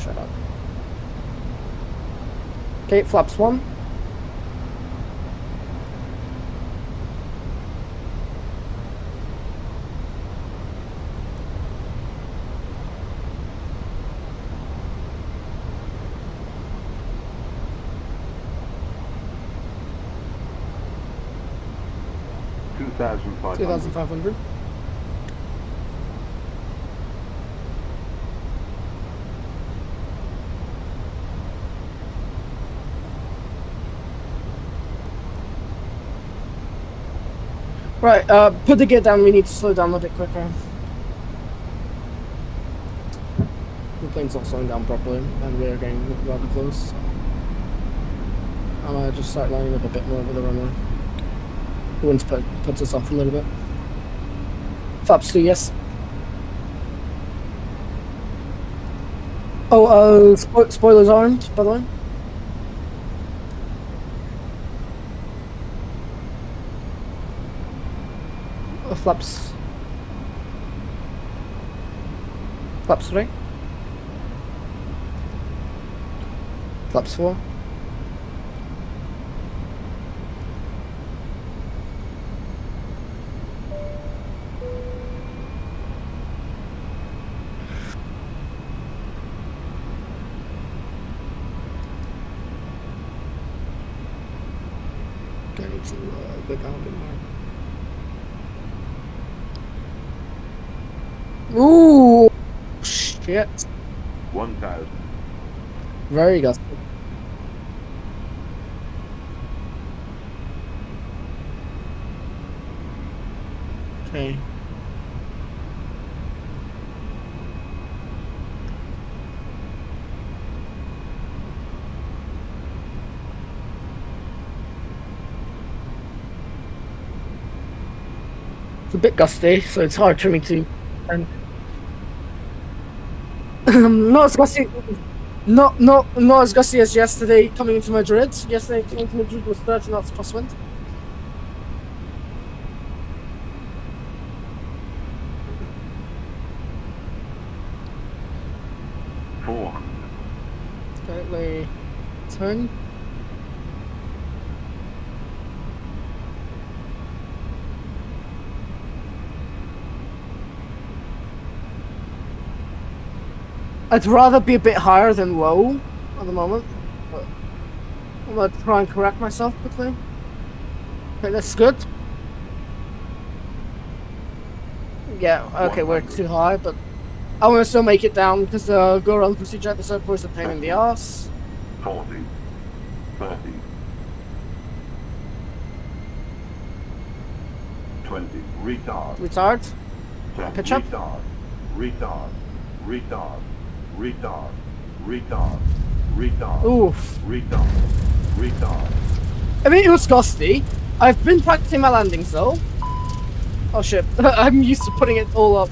shut up. Okay, flaps 1. $2,500. Right, put the gear down, we need to slow down a bit quicker. The plane's not slowing down properly, and we're getting rather close. I'm gonna just start lining up a bit more with the runway. The wind puts us off a little bit. Flaps 2, yes. Oh, spoilers aren't, by the way. Flaps 3. Flaps 4. I need to go down a bit more. Ooh, shit. 1,000. Very gusty. Okay. It's a bit gusty, so it's hard for me to. And not as gusty. Not as gusty as yesterday coming into Madrid. Yesterday coming into Madrid was 30 knots crosswind. Slightly turn. I'd rather be a bit higher than low at the moment, but I'm gonna try and correct myself quickly. Okay, that's good. Yeah, okay, we're too high, but I want to still make it down because the go-around procedure at this airport is a pain in the ass. 40, 30, 20, retard. Retard. Pitch up. Retard. Oof. Retard. I mean, it was gusty. I've been practicing my landings though. Oh shit, I'm used to putting it all up.